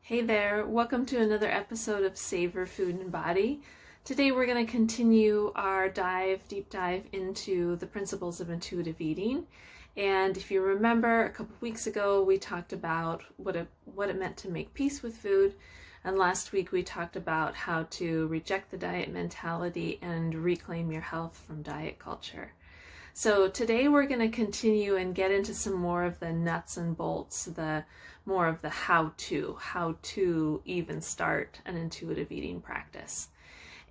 Hey there, welcome to another episode of Savor Food and Body. Today we're going to continue our deep dive into the principles of intuitive eating. And if you remember, a couple weeks ago we talked about what it meant to make peace with food. And last week we talked about how to reject the diet mentality and reclaim your health from diet culture. So today we're going to continue and get into some more of the nuts and bolts, more of the how to even start an intuitive eating practice.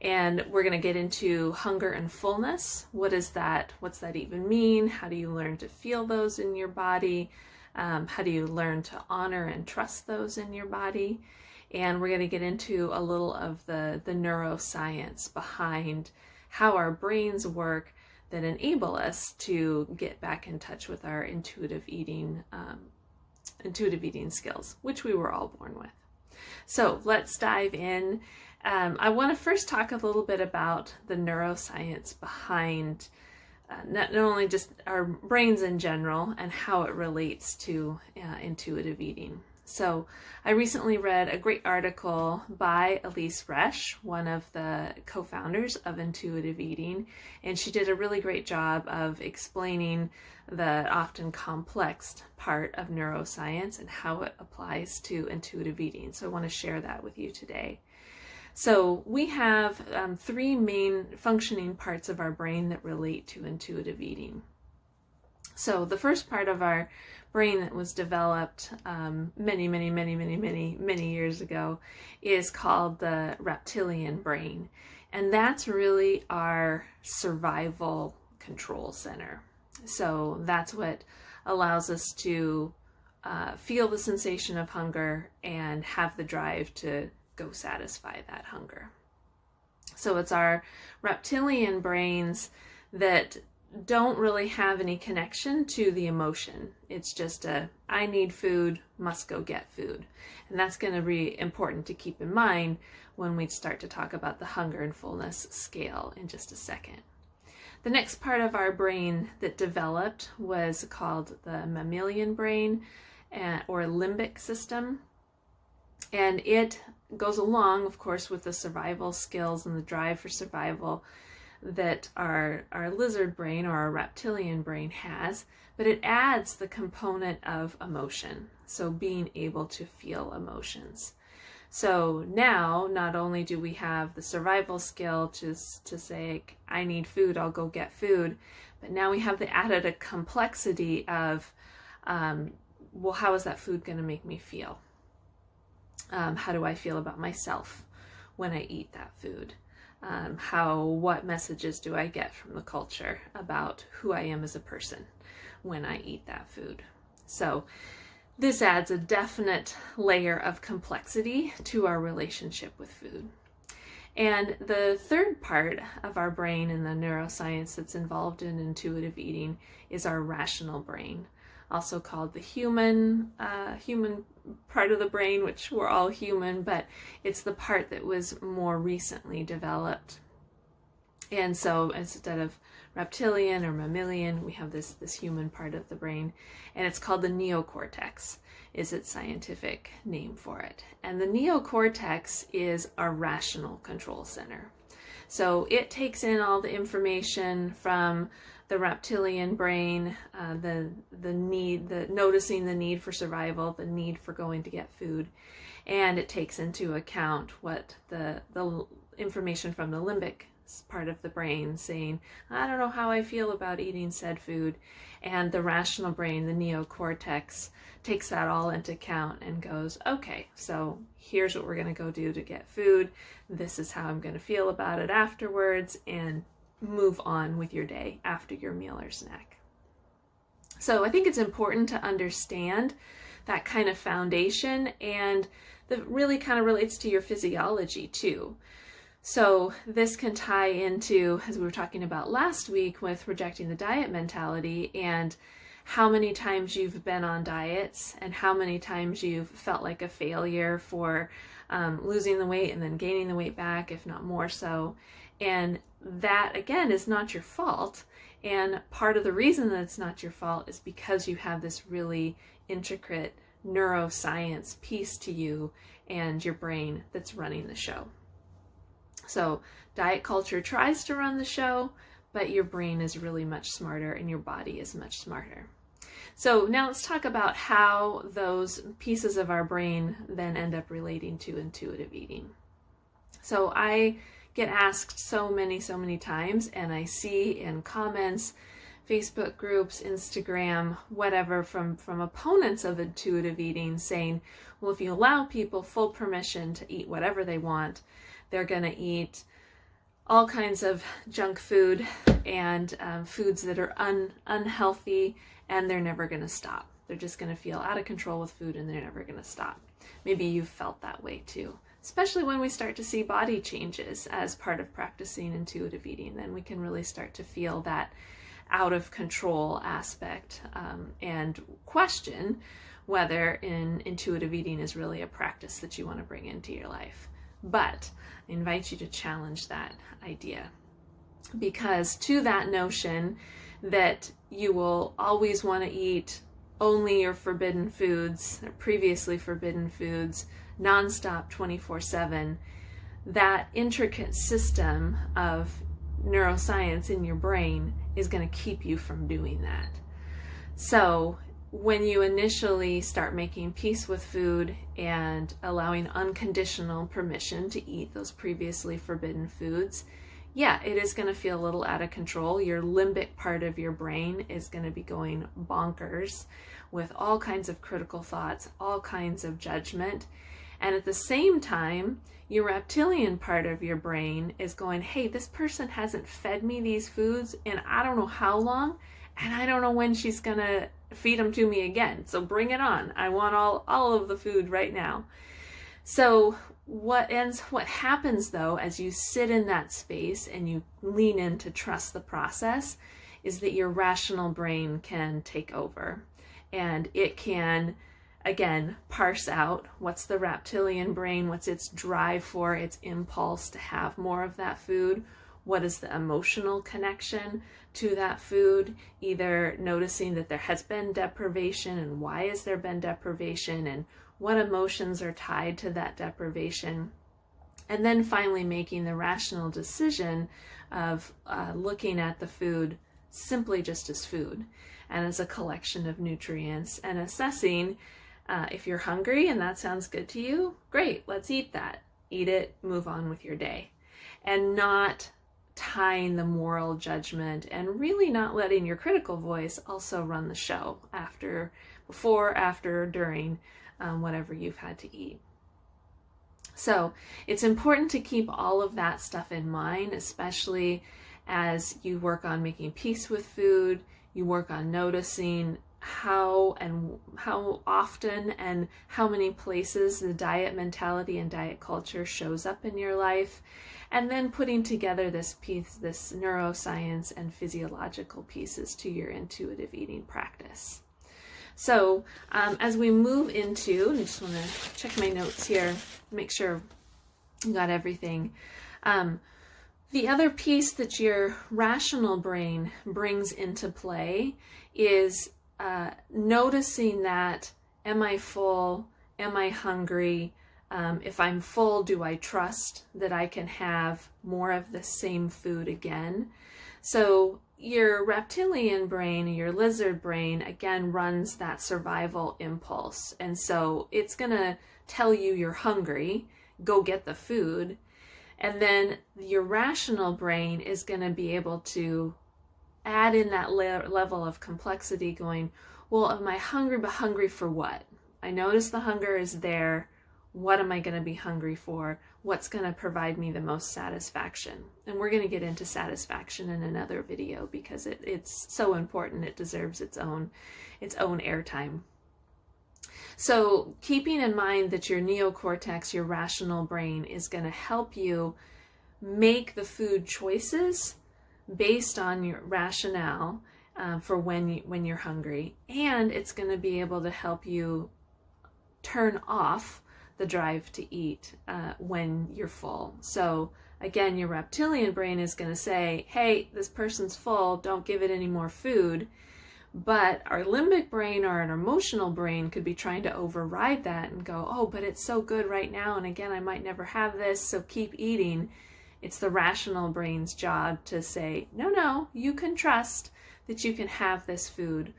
And we're going to get into hunger and fullness. What is that? What's that even mean? How do you learn to feel those in your body? How do you learn to honor and trust those in your body? And we're going to get into a little of the neuroscience behind how our brains work that enable us to get back in touch with our intuitive eating skills, which we were all born with. So let's dive in. I want to first talk a little bit about the neuroscience behind not only just our brains in general and how it relates to intuitive eating. So I recently read a great article by Elise Resch, one of the co-founders of intuitive eating, and she did a really great job of explaining the often complex part of neuroscience and how it applies to intuitive eating. So I want to share that with you today. So we have three main functioning parts of our brain that relate to intuitive eating. So the first part of our brain that was developed many years ago is called the reptilian brain. And that's really our survival control center. So that's what allows us to feel the sensation of hunger and have the drive to go satisfy that hunger. So it's our reptilian brains that don't really have any connection to the emotion. It's just I need food, must go get food. And that's going to be important to keep in mind when we start to talk about the hunger and fullness scale in just a second. The next part of our brain that developed was called the mammalian brain or limbic system. And it goes along, of course, with the survival skills and the drive for survival that our lizard brain or our reptilian brain has, but it adds the component of emotion, so being able to feel emotions. So now, not only do we have the survival skill to say, I need food, I'll go get food, but now we have the added complexity of, well, how is that food going to make me feel? How do I feel about myself when I eat that food? What messages do I get from the culture about who I am as a person when I eat that food? So this adds a definite layer of complexity to our relationship with food. And the third part of our brain in the neuroscience that's involved in intuitive eating is our rational brain, also called the human part of the brain, which we're all human, but it's the part that was more recently developed. And so instead of reptilian or mammalian, we have this human part of the brain, and it's called the neocortex, is its scientific name for it. And the neocortex is our rational control center. So it takes in all the information from the reptilian brain, noticing the need for survival, the need for going to get food, and it takes into account what the information from the limbic part of the brain saying, I don't know how I feel about eating said food, and the rational brain, the neocortex, takes that all into account and goes, okay, so here's what we're going to go do to get food, this is how I'm going to feel about it afterwards, and move on with your day after your meal or snack. So I think it's important to understand that kind of foundation, and that really kind of relates to your physiology too. So this can tie into, as we were talking about last week with rejecting the diet mentality, and how many times you've been on diets and how many times you've felt like a failure for losing the weight and then gaining the weight back, if not more so. And that, again, is not your fault. And part of the reason that it's not your fault is because you have this really intricate neuroscience piece to you and your brain that's running the show. So diet culture tries to run the show, but your brain is really much smarter and your body is much smarter. So now let's talk about how those pieces of our brain then end up relating to intuitive eating. So I get asked so many times, and I see in comments, Facebook groups, Instagram, whatever, from opponents of intuitive eating saying, well, if you allow people full permission to eat whatever they want, they're going to eat all kinds of junk food and foods that are unhealthy, and they're never going to stop. They're just going to feel out of control with food and they're never going to stop. Maybe you've felt that way too, especially when we start to see body changes as part of practicing intuitive eating. Then we can really start to feel that out of control aspect and question whether intuitive eating is really a practice that you want to bring into your life. But I invite you to challenge that idea, because to that notion that you will always want to eat only your forbidden foods, or previously forbidden foods, nonstop 24/7, that intricate system of neuroscience in your brain is going to keep you from doing that. So when you initially start making peace with food and allowing unconditional permission to eat those previously forbidden foods, yeah, it is going to feel a little out of control. Your limbic part of your brain is going to be going bonkers with all kinds of critical thoughts, all kinds of judgment. And at the same time, your reptilian part of your brain is going, hey, this person hasn't fed me these foods in I don't know how long, and I don't know when she's going to feed them to me again. So bring it on. I want all of the food right now. So what happens though, as you sit in that space and you lean in to trust the process, is that your rational brain can take over, and it can, again, parse out what's the reptilian brain, what's its drive for, its impulse to have more of that food, what is the emotional connection to that food, either noticing that there has been deprivation and why has there been deprivation and what emotions are tied to that deprivation, and then finally making the rational decision of looking at the food simply just as food and as a collection of nutrients, and assessing if you're hungry and that sounds good to you, great, let's eat that. Eat it, move on with your day. And not tying the moral judgment and really not letting your critical voice also run the show before, after, during whatever you've had to eat. So it's important to keep all of that stuff in mind, especially as you work on making peace with food, you work on noticing how often and how many places the diet mentality and diet culture shows up in your life, and then putting together this neuroscience and physiological pieces to your intuitive eating practice. So as we move into, I just want to check my notes here, make sure I got everything. The other piece that your rational brain brings into play is noticing that, am I full? Am I hungry? If I'm full, do I trust that I can have more of the same food again? So your reptilian brain, your lizard brain, again, runs that survival impulse. And so it's going to tell you you're hungry, go get the food. And then your rational brain is going to be able to add in that level of complexity, going, well, am I hungry, but hungry for what? I notice the hunger is there. What am I going to be hungry for? What's going to provide me the most satisfaction? And we're going to get into satisfaction in another video because it's so important. It deserves its own airtime. So keeping in mind that your neocortex, your rational brain, is going to help you make the food choices based on your rationale for when you're hungry, and it's going to be able to help you turn off the drive to eat when you're full. So again, your reptilian brain is going to say, hey, this person's full, don't give it any more food. But our limbic brain or an emotional brain could be trying to override that and go, oh, but it's so good right now, and again, I might never have this, so keep eating. It's the rational brain's job to say, no, no, you can trust that you can have this food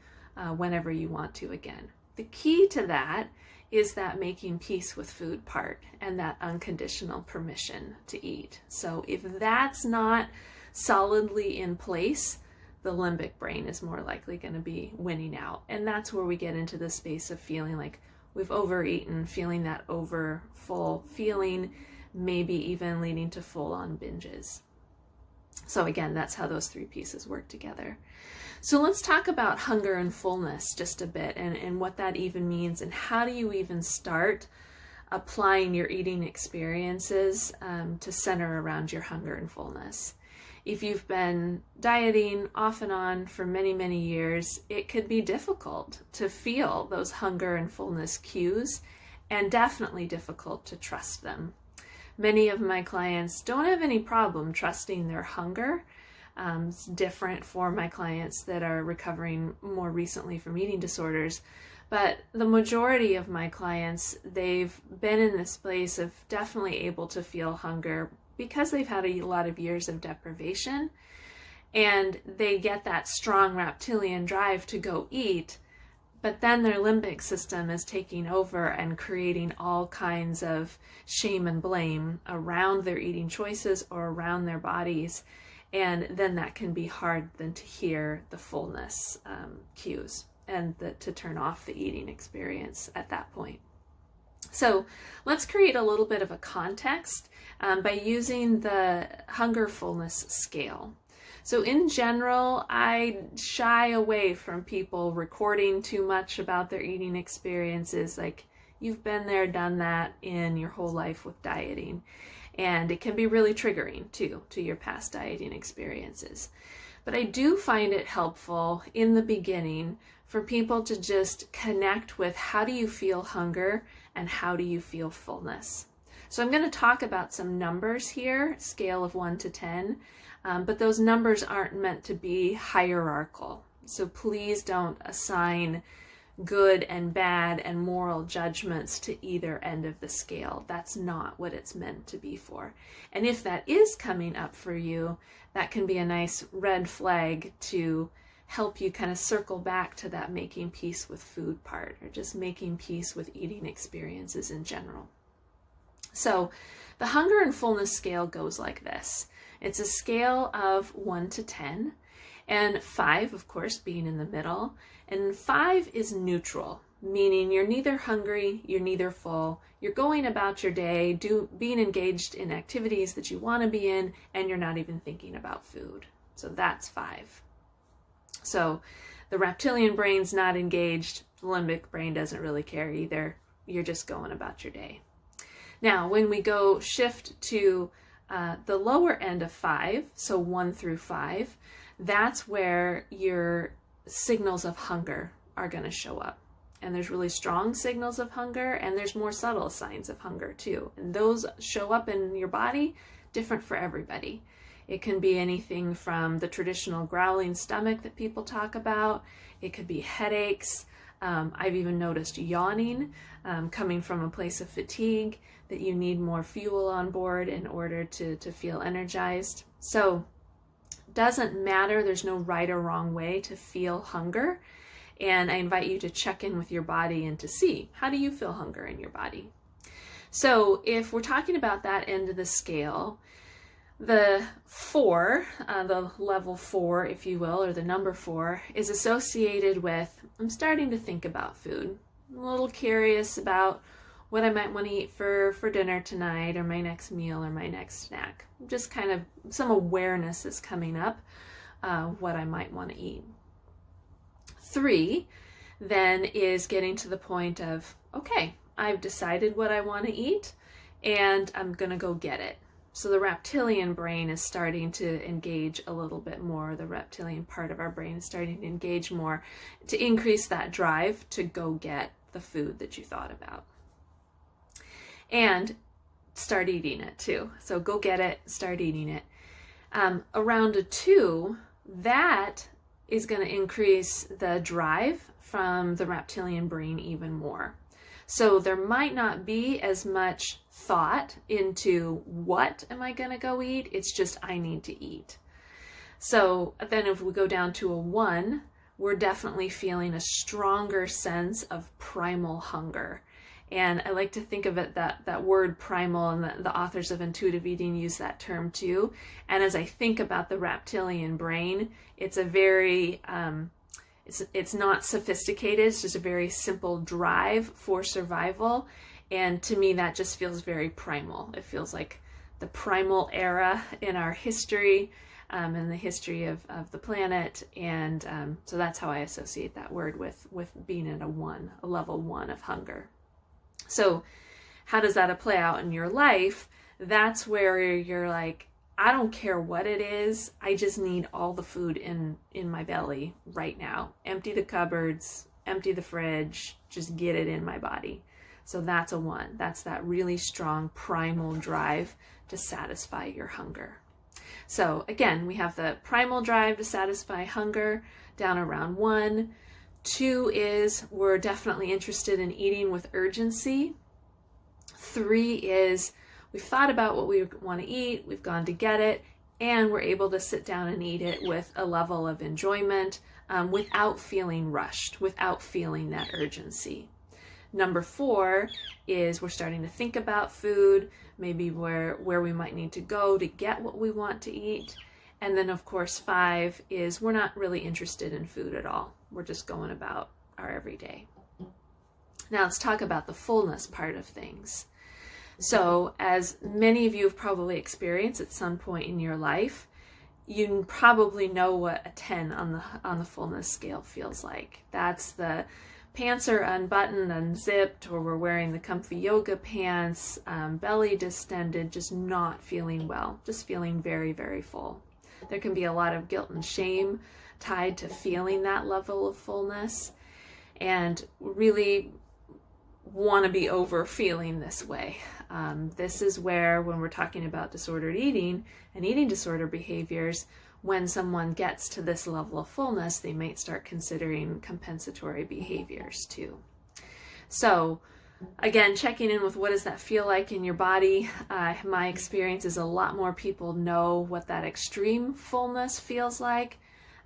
whenever you want to again. The key to that is that making peace with food part and that unconditional permission to eat. So if that's not solidly in place, the limbic brain is more likely going to be winning out. And that's where we get into the space of feeling like we've overeaten, feeling that over full feeling, maybe even leading to full-on binges. So again, that's how those three pieces work together. So let's talk about hunger and fullness just a bit, and what that even means, and how do you even start applying your eating experiences to center around your hunger and fullness. If you've been dieting off and on for many, many years, it could be difficult to feel those hunger and fullness cues, and definitely difficult to trust them. Many of my clients don't have any problem trusting their hunger. It's different for my clients that are recovering more recently from eating disorders. But the majority of my clients, they've been in this place of definitely able to feel hunger because they've had a lot of years of deprivation, and they get that strong reptilian drive to go eat, but then their limbic system is taking over and creating all kinds of shame and blame around their eating choices or around their bodies. And then that can be hard then to hear the fullness cues and to turn off the eating experience at that point. So let's create a little bit of a context by using the hunger-fullness scale. So in general, I shy away from people recording too much about their eating experiences. Like, you've been there, done that in your whole life with dieting. And it can be really triggering too to your past dieting experiences. But I do find it helpful in the beginning for people to just connect with, how do you feel hunger and how do you feel fullness? So I'm going to talk about some numbers here, scale of 1 to 10, but those numbers aren't meant to be hierarchical. So please don't assign good and bad and moral judgments to either end of the scale. That's not what it's meant to be for. And if that is coming up for you, that can be a nice red flag to help you kind of circle back to that making peace with food part, or just making peace with eating experiences in general. So the hunger and fullness scale goes like this. It's a scale of 1 to 10, and 5, of course, being in the middle. And 5 is neutral, meaning you're neither hungry, you're neither full, you're going about your day, being engaged in activities that you want to be in, and you're not even thinking about food. So that's 5. So the reptilian brain's not engaged, the limbic brain doesn't really care either. You're just going about your day. Now, when we go shift to the lower end of 5, so 1 through 5, that's where your signals of hunger are going to show up. And there's really strong signals of hunger, and there's more subtle signs of hunger too. And those show up in your body different for everybody. It can be anything from the traditional growling stomach that people talk about. It could be headaches. I've even noticed yawning coming from a place of fatigue, that you need more fuel on board in order to feel energized. So doesn't matter. There's no right or wrong way to feel hunger. And I invite you to check in with your body and to see, how do you feel hunger in your body? So if we're talking about that end of the scale, the 4, the level 4, if you will, or the number 4, is associated with, I'm starting to think about food. I'm a little curious about what I might want to eat for dinner tonight, or my next meal, or my next snack. Just kind of some awareness is coming up, what I might want to eat. 3 then is getting to the point of, okay, I've decided what I want to eat, and I'm going to go get it. So the reptilian brain is starting to engage a little bit more. The reptilian part of our brain is starting to engage more to increase that drive to go get the food that you thought about. And start eating it too. So go get it, start eating it. Around a 2, that is going to increase the drive from the reptilian brain even more. So there might not be as much thought into what am I going to go eat. It's just I need to eat. So then if we go down to a 1, we're definitely feeling a stronger sense of primal hunger. And I like to think of it that word primal, and the authors of intuitive eating use that term too. And as I think about the reptilian brain, it's a very, it's not sophisticated. It's just a very simple drive for survival. And to me, that just feels very primal. It feels like the primal era in our history, in the history of the planet. And so that's how I associate that word with being at a level 1 of hunger. So how does that play out in your life? That's where you're like, I don't care what it is. I just need all the food in my belly right now. Empty the cupboards, empty the fridge, just get it in my body. So that's a 1. That's that really strong primal drive to satisfy your hunger. So again, we have the primal drive to satisfy hunger down around 1. 2 is we're definitely interested in eating with urgency. 3 is we've thought about what we want to eat, we've gone to get it, and we're able to sit down and eat it with a level of enjoyment without feeling rushed, without feeling that urgency. Number 4 is we're starting to think about food, maybe where we might need to go to get what we want to eat. And then of course 5 is we're not really interested in food at all. We're just going about our everyday. Now let's talk about the fullness part of things. So as many of you have probably experienced at some point in your life, you probably know what a 10 on the fullness scale feels like. That's the pants are unbuttoned, unzipped, or we're wearing the comfy yoga pants, belly distended, just not feeling well, just feeling very, very full. There can be a lot of guilt and shame tied to feeling that level of fullness, and really want to be over feeling this way. This is where, when we're talking about disordered eating and eating disorder behaviors, when someone gets to this level of fullness, they might start considering compensatory behaviors too. So again, checking in with what does that feel like in your body. My experience is a lot more people know what that extreme fullness feels like,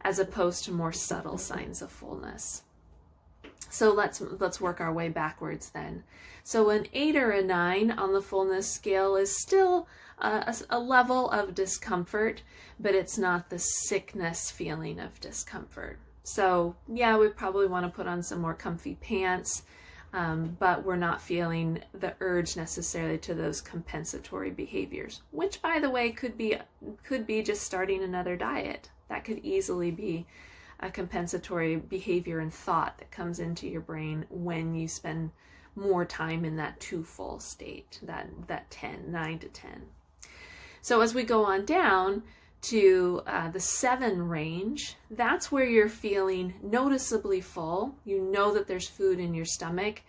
as opposed to more subtle signs of fullness. So let's work our way backwards then. So an 8 or a 9 on the fullness scale is still a level of discomfort, but it's not the sickness feeling of discomfort. So yeah, we probably want to put on some more comfy pants, but we're not feeling the urge necessarily to those compensatory behaviors, which by the way could be just starting another diet. That could easily be a compensatory behavior and thought that comes into your brain when you spend more time in that too full state, that 9 to 10. So as we go on down to the 7 range, that's where you're feeling noticeably full. You know that there's food in your stomach,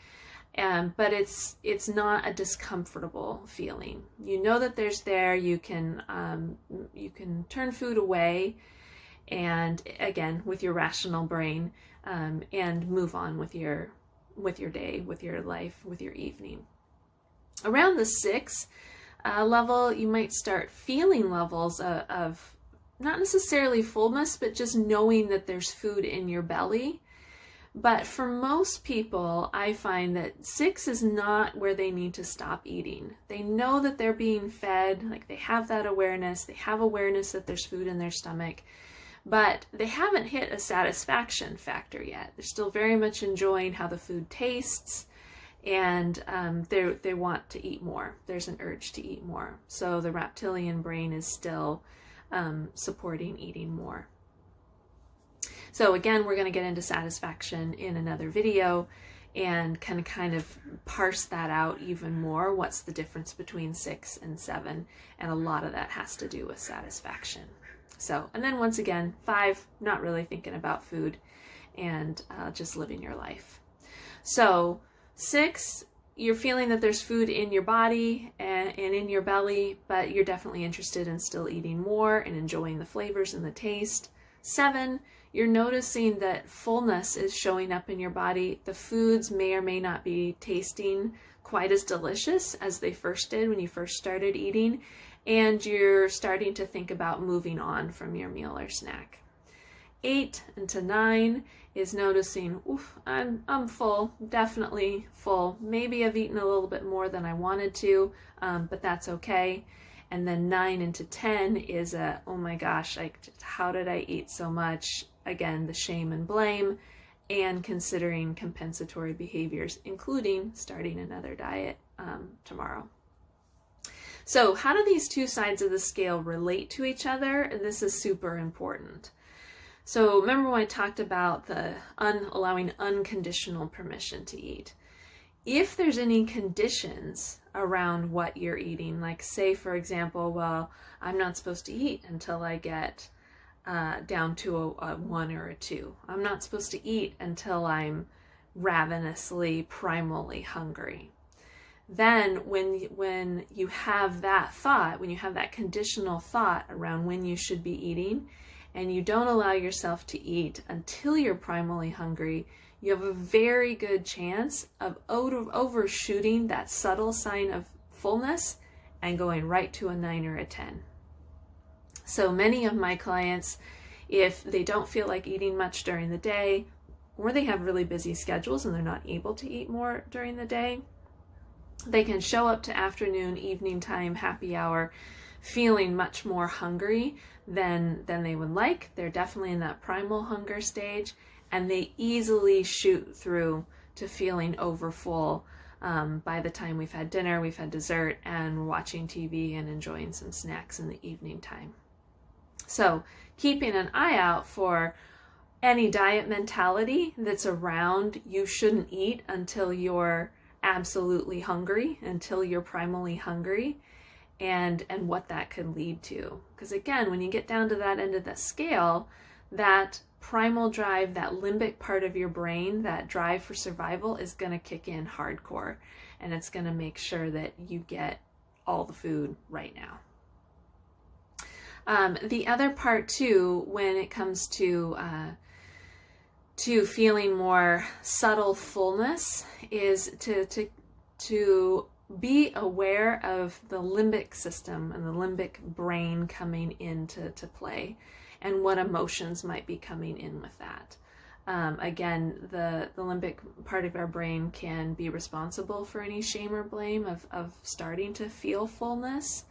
but it's not a discomfortable feeling. You know that there's there. You can turn food away, and again with your rational brain, and move on with your day, with your life, with your evening. Around the 6 level, you might start feeling levels of not necessarily fullness, but just knowing that there's food in your belly. But for most people, I find that 6 is not where they need to stop eating. They know that they're being fed, like they have that awareness, they have awareness that there's food in their stomach, but they haven't hit a satisfaction factor yet. They're still very much enjoying how the food tastes, and they want to eat more. There's an urge to eat more. So the reptilian brain is still supporting eating more. So again, we're going to get into satisfaction in another video and kind of parse that out even more. What's the difference between 6 and 7? And a lot of that has to do with satisfaction. So, and then once again, 5, not really thinking about food and just living your life. So 6, you're feeling that there's food in your body and in your belly, but you're definitely interested in still eating more and enjoying the flavors and the taste. 7, you're noticing that fullness is showing up in your body. The foods may or may not be tasting quite as delicious as they first did when you first started eating, and you're starting to think about moving on from your meal or snack. 8 into 9 is noticing, oof, I'm full, definitely full. Maybe I've eaten a little bit more than I wanted to, but that's okay. And then 9 into 10 is oh my gosh, how did I eat so much? Again, the shame and blame, and considering compensatory behaviors, including starting another diet tomorrow. So how do these two sides of the scale relate to each other? This is super important. So remember when I talked about the allowing unconditional permission to eat? If there's any conditions around what you're eating, like say, for example, well, I'm not supposed to eat until I get down to a 1 or a 2. I'm not supposed to eat until I'm ravenously, primally hungry. Then when you have that thought, when you have that conditional thought around when you should be eating, and you don't allow yourself to eat until you're primally hungry, you have a very good chance of overshooting that subtle sign of fullness and going right to a 9 or a 10. So many of my clients, if they don't feel like eating much during the day, or they have really busy schedules and they're not able to eat more during the day, they can show up to afternoon, evening time, happy hour, feeling much more hungry than they would like. They're definitely in that primal hunger stage, and they easily shoot through to feeling overfull by the time we've had dinner, we've had dessert, and we're watching TV and enjoying some snacks in the evening time. So keeping an eye out for any diet mentality that's around you shouldn't eat until you're absolutely hungry, until you're primally hungry, and what that could lead to. Because again, when you get down to that end of the scale, that primal drive, that limbic part of your brain, that drive for survival is going to kick in hardcore, and it's going to make sure that you get all the food right now. The other part too, when it comes to feeling more subtle fullness, is to be aware of the limbic system and the limbic brain coming into play, and what emotions might be coming in with that. Again, the limbic part of our brain can be responsible for any shame or blame of starting to feel fullness.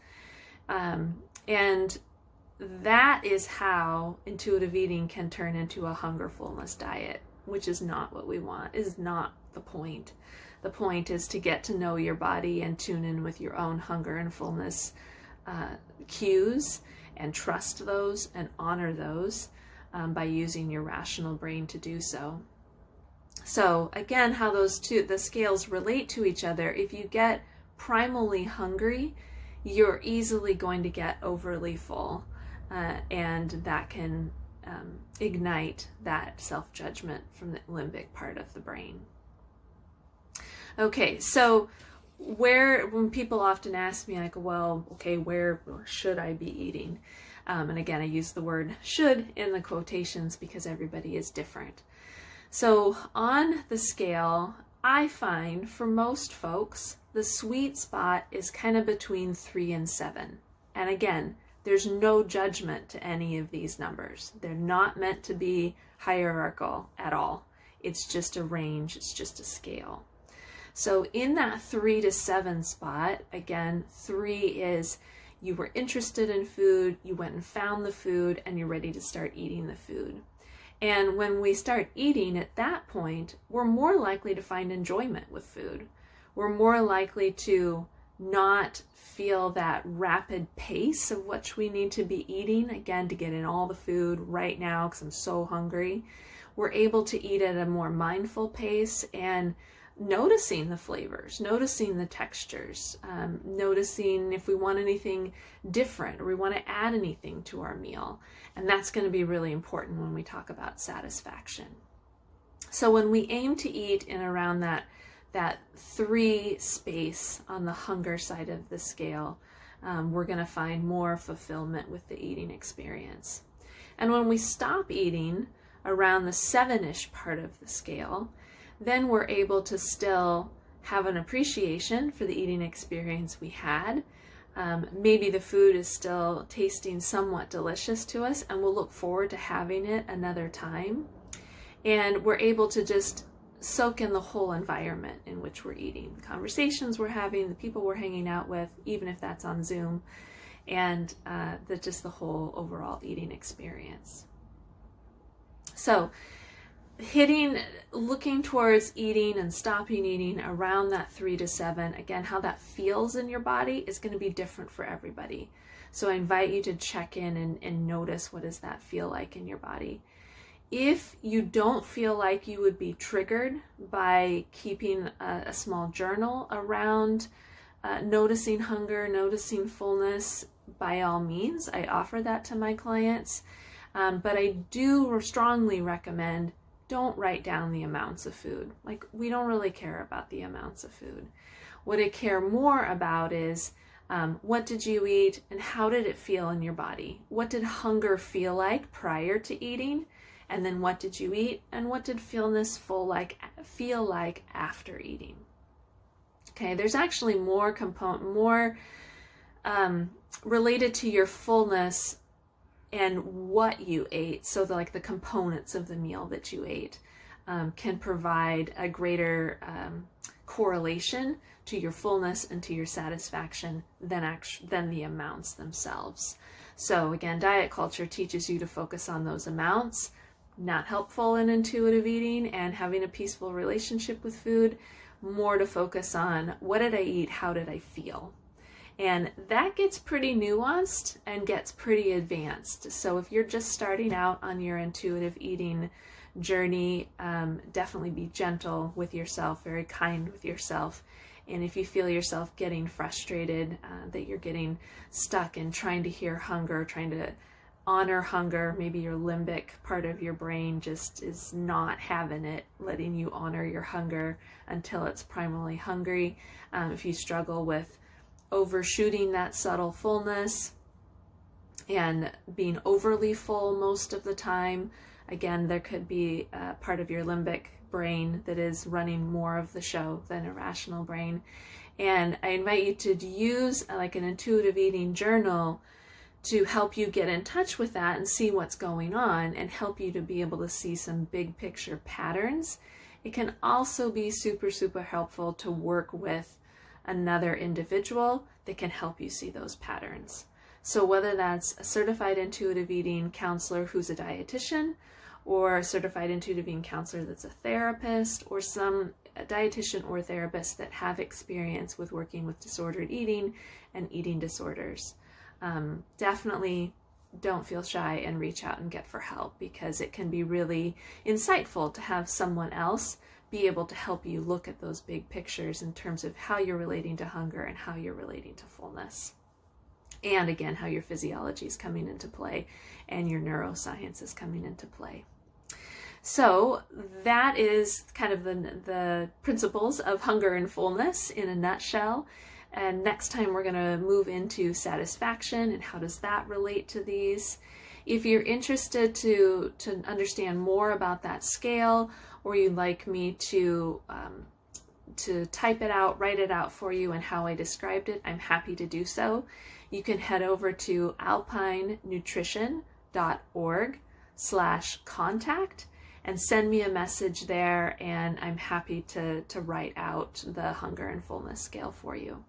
And that is how intuitive eating can turn into a hunger-fullness diet, which is not what we want, is not the point. The point is to get to know your body and tune in with your own hunger and fullness cues, and trust those and honor those by using your rational brain to do so. So again, how the scales relate to each other: if you get primally hungry, you're easily going to get overly full, and that can ignite that self-judgment from the limbic part of the brain. Okay, so when people often ask me, like, well, okay, where should I be eating? And again, I use the word should in the quotations because everybody is different. So on the scale, I find for most folks, the sweet spot is kind of between 3 and 7. And again, there's no judgment to any of these numbers. They're not meant to be hierarchical at all. It's just a range, it's just a scale. So in that 3 to 7 spot, again, 3 is you were interested in food, you went and found the food, and you're ready to start eating the food. And when we start eating at that point, we're more likely to find enjoyment with food. We're more likely to not feel that rapid pace of which we need to be eating, again, to get in all the food right now because I'm so hungry. We're able to eat at a more mindful pace and noticing the flavors, noticing the textures, noticing if we want anything different or we want to add anything to our meal. And that's going to be really important when we talk about satisfaction. So when we aim to eat in around that 3 space on the hunger side of the scale, we're going to find more fulfillment with the eating experience. And when we stop eating around the 7-ish part of the scale, then we're able to still have an appreciation for the eating experience we had. Maybe the food is still tasting somewhat delicious to us, and we'll look forward to having it another time. And we're able to just soak in the whole environment in which we're eating, the conversations we're having, the people we're hanging out with, even if that's on Zoom, and just the whole overall eating experience. So looking towards eating and stopping eating around that 3 to 7, again, how that feels in your body is going to be different for everybody. So I invite you to check in and notice, what does that feel like in your body? If you don't feel like you would be triggered by keeping a small journal around noticing hunger, noticing fullness, by all means, I offer that to my clients. But I do strongly recommend, don't write down the amounts of food. Like, we don't really care about the amounts of food. What I care more about is, what did you eat and how did it feel in your body? What did hunger feel like prior to eating? And then what did you eat, and what did fullness feel like after eating? Okay, there's actually more related to your fullness and what you ate. So the components of the meal that you ate can provide a greater correlation to your fullness and to your satisfaction than the amounts themselves. So again, diet culture teaches you to focus on those amounts. Not helpful in intuitive eating and having a peaceful relationship with food. More to focus on, what did I eat? How did I feel? And that gets pretty nuanced and gets pretty advanced. So if you're just starting out on your intuitive eating journey, definitely be gentle with yourself, very kind with yourself. And if you feel yourself getting frustrated, that you're getting stuck in trying to hear hunger, trying to honor hunger, maybe your limbic part of your brain just is not having it, letting you honor your hunger until it's primarily hungry. If you struggle with overshooting that subtle fullness and being overly full most of the time, again, there could be a part of your limbic brain that is running more of the show than a rational brain. And I invite you to use like an intuitive eating journal to help you get in touch with that and see what's going on, and help you to be able to see some big picture patterns. It can also be super, super helpful to work with another individual that can help you see those patterns. So whether that's a certified intuitive eating counselor who's a dietitian, or a certified intuitive eating counselor that's a therapist, or a dietitian or therapist that have experience with working with disordered eating and eating disorders. Definitely don't feel shy and reach out and get for help, because it can be really insightful to have someone else be able to help you look at those big pictures in terms of how you're relating to hunger and how you're relating to fullness. And again, how your physiology is coming into play and your neuroscience is coming into play. So that is kind of the principles of hunger and fullness in a nutshell. And next time we're going to move into satisfaction and how does that relate to these. If you're interested to understand more about that scale, or you'd like me to type it out, write it out for you and how I described it, I'm happy to do so. You can head over to alpinenutrition.org/contact and send me a message there, and I'm happy to write out the hunger and fullness scale for you.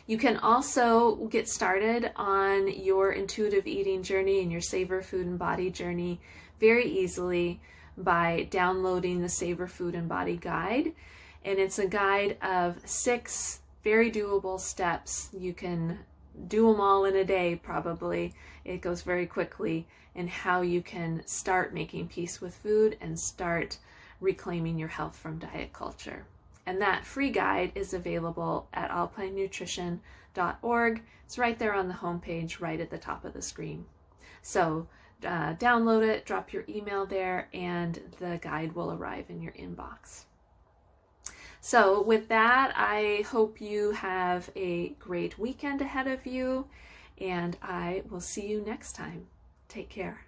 You can also get started on your intuitive eating journey and your Savor Food and Body journey very easily by downloading the Savor Food and Body guide. And it's a guide of 6 very doable steps. You can do them all in a day, probably. It goes very quickly, in how you can start making peace with food and start reclaiming your health from diet culture. And that free guide is available at alpinenutrition.org. It's right there on the homepage, right at the top of the screen. So download it, drop your email there, and the guide will arrive in your inbox. So with that, I hope you have a great weekend ahead of you, and I will see you next time. Take care.